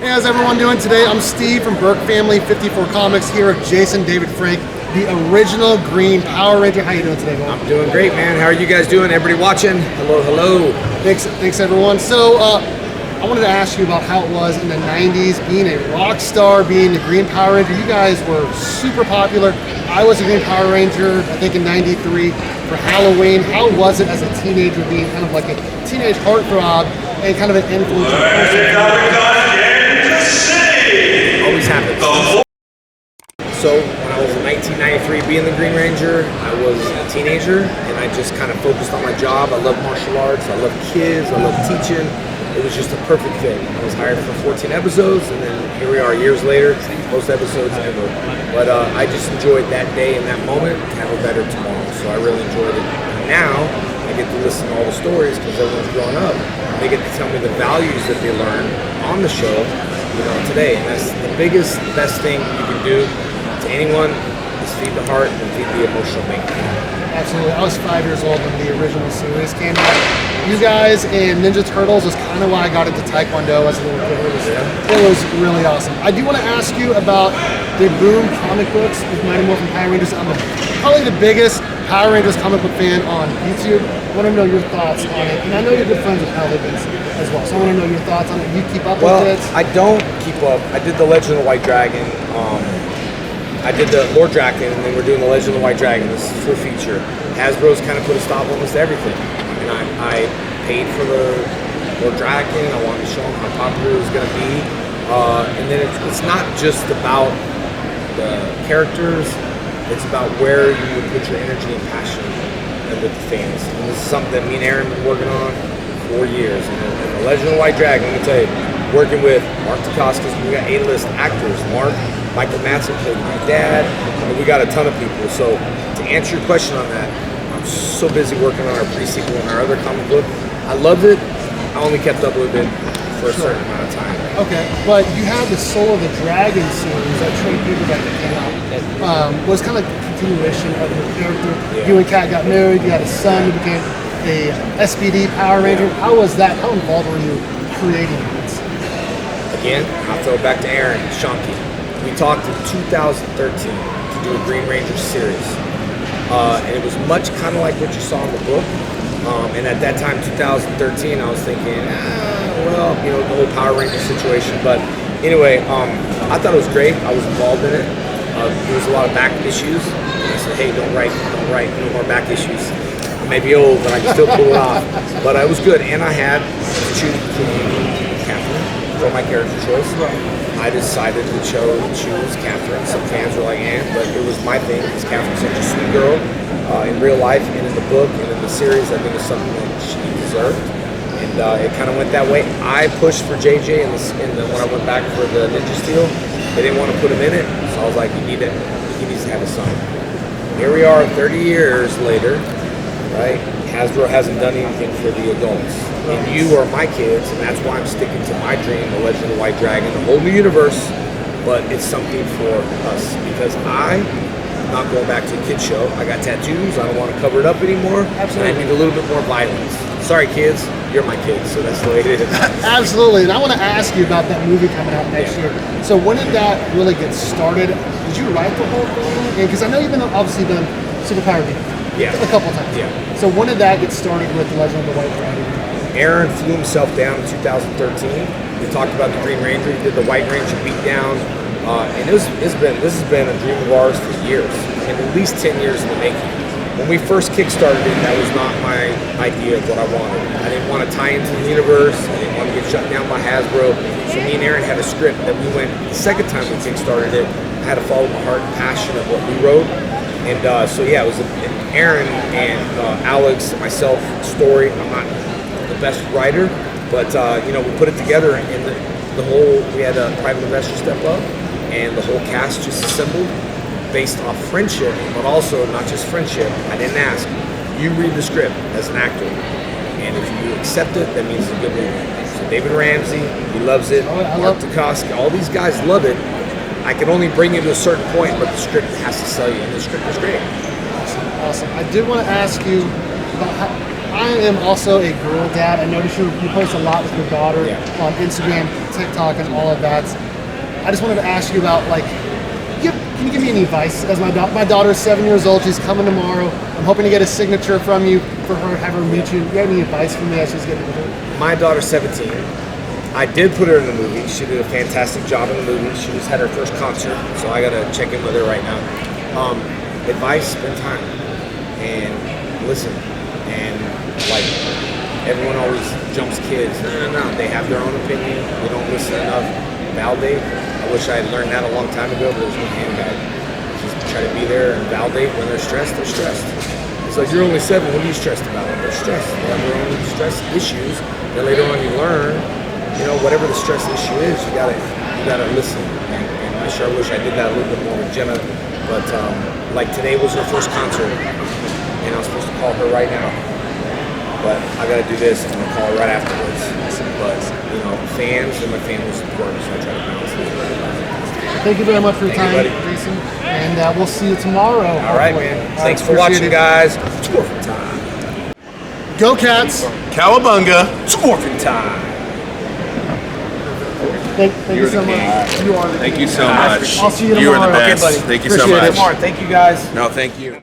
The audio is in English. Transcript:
Hey, how's everyone doing today? I'm Steve from Burke Family 54 Comics here with Jason David Frank, the original Green Power Ranger. How you doing today, man? I'm doing great, man. How are you guys doing? Everybody watching? Hello, hello. Thanks everyone. So, I wanted to ask you about how it was in the 90s, being a rock star, being the Green Power Ranger. You guys were super popular. I was a Green Power Ranger, I think in 93 for Halloween. How was it as a teenager being kind of like a teenage heartthrob and kind of an influential person? Always happens. So when I was in 1993 being the Green Ranger, I was a teenager and I just kind of focused on my job. I love martial arts, I love kids, I love teaching. It was just a perfect fit. I was hired for 14 episodes and then here we are years later, most episodes ever. But I just enjoyed that day and that moment to have a better tomorrow. So I really enjoyed it. And now I get to listen to all the stories because everyone's growing up. They get to tell me the values that they learned on the show, today. And that's the biggest, best thing you can do to anyone is feed the heart and feed the emotional bank. Absolutely. I was 5 years old when the original series came out. You guys and Ninja Turtles was kind of why I got into Taekwondo as a little kid. It was really awesome. I do want to ask you about the Boom comic books with Mighty Morphin Power Rangers. I'm probably the biggest Power Rangers comic book fan on YouTube. I want to know your thoughts on it. And I know you're good friends with Hal Higgins as well, so I want to know your thoughts on it. You keep up with it? I don't keep up. I did the Legend of the White Dragon. I did the Lord Draken, and then we're doing the Legend of the White Dragon. This is a full feature. Hasbro's kind of put a stop almost to everything. And I paid for the Lord Draken. I wanted to show them how popular it was going to be. And then it's not just about the characters. It's about where you would put your energy and passion with the fans. And this is something that me and Aaron have been working on for 4 years. And the Legend of the White Dragon, let me tell you, working with Mark Dacascos, we got A-list actors. Michael Madsen played my dad, and we got a ton of people. So to answer your question on that, I'm so busy working on our pre-sequel and our other comic book. I loved it. I only kept up with it for a certain amount of time. Okay, but you have the Soul of the Dragon series, that trade paperback that came out. Was kind of a continuation of your character. Yeah. You and Kat got married, you had a son, you became a SPD Power Ranger. Yeah. How was that? How involved were you creating it? Again, I'll throw it back to Aaron and Shanky. We talked in 2013 to do a Green Ranger series. And it was much kind of like what you saw in the book. And at that time, 2013, I was thinking, the whole Power Ranger situation. But anyway, I thought it was great. I was involved in it. There was a lot of back issues. And I said, hey, don't write, no more back issues. I may be old, but I can still pull it off. But it was good. And I had to choose between Catherine for my character choice. I decided to choose Catherine. Some fans were like, but it was my thing because Catherine's such a sweet girl. In real life and in the book and in the series, I think it's something that she deserved. And it kind of went that way. I pushed for JJ when I went back for the Ninja Steel. They didn't want to put him in it, so I was like, he needs to have a son. Here we are 30 years later, right? Hasbro hasn't done anything for the adults. And you are my kids, and that's why I'm sticking to my dream, the Legend of the White Dragon, the whole new universe, but it's something for us, because I'm not going back to a kid's show. I got tattoos, I don't want to cover it up anymore. Absolutely. And I need a little bit more violence. Sorry kids, you're my kids, so that's the way it is. Absolutely, and I want to ask you about that movie coming out next year. So when did that really get started? Did you write the whole thing? Because I know you've obviously done Superpower Beat. Yeah. A couple times. Yeah. So when did that get started with The Legend of the White Dragon? Aaron flew himself down in 2013. We talked about the Green Ranger. He did the White Ranger beatdown. And this has been a dream of ours for years, and at least 10 years in the making. When we first kickstarted it, that was not my idea of what I wanted. I didn't want to tie into the universe. I didn't want to get shut down by Hasbro. So me and Aaron had a script that we went, the second time we kickstarted it, I had to follow the heart and passion of what we wrote. And it was Aaron and Alex and myself story. I'm not the best writer, but we put it together, and we had a private investor step up, and the whole cast just assembled based off friendship, but also not just friendship. I didn't ask. You read the script as an actor, and if you accept it, that means it's a good movie. So David Ramsey, he loves it. Mark Dacascos, all these guys love it. I can only bring you to a certain point, but the script has to sell you, and the script is great. Awesome. I did want to ask you about I am also a girl dad. I notice you post a lot with your daughter on Instagram, TikTok, and all of that. I just wanted to ask you about, like, can you give me any advice? As my daughter is 7 years old, she's coming tomorrow. I'm hoping to get a signature from you for her, have her meet you. You got any advice for me as she's getting older? My daughter's 17. I did put her in the movie. She did a fantastic job in the movie. She just had her first concert, so I gotta check in with her right now. Advice: spend time and listen. And like everyone always jumps kids. No. They have their own opinion. They don't listen enough. Validate. I wish I had learned that a long time ago, but there's no hand guide. Just try to be there and validate. When they're stressed, they're stressed. It's like, you're only 7. What are you stressed about? They're stressed. They have their own stress issues. Then later on, you learn. You know, whatever the stress issue is, you gotta listen. And I sure wish I did that a little bit more with Jenna. But like today was her first concert, and I was supposed to call her right now. But I gotta do this. I'm gonna call her right afterwards. But you know, fans and my family support, so I try to balance it. Thank you very much for your time, Jason. And we'll see you tomorrow. All right, man. Thanks for watching, guys. It's Morphin time. Go Cats! Cowabunga. It's Morphin time. Thank you so much. You are the Thank king. you so much. I'll see you You are the tomorrow. best. Okay, buddy. Thank you so Appreciate much. it. Mark, thank you guys. No, thank you.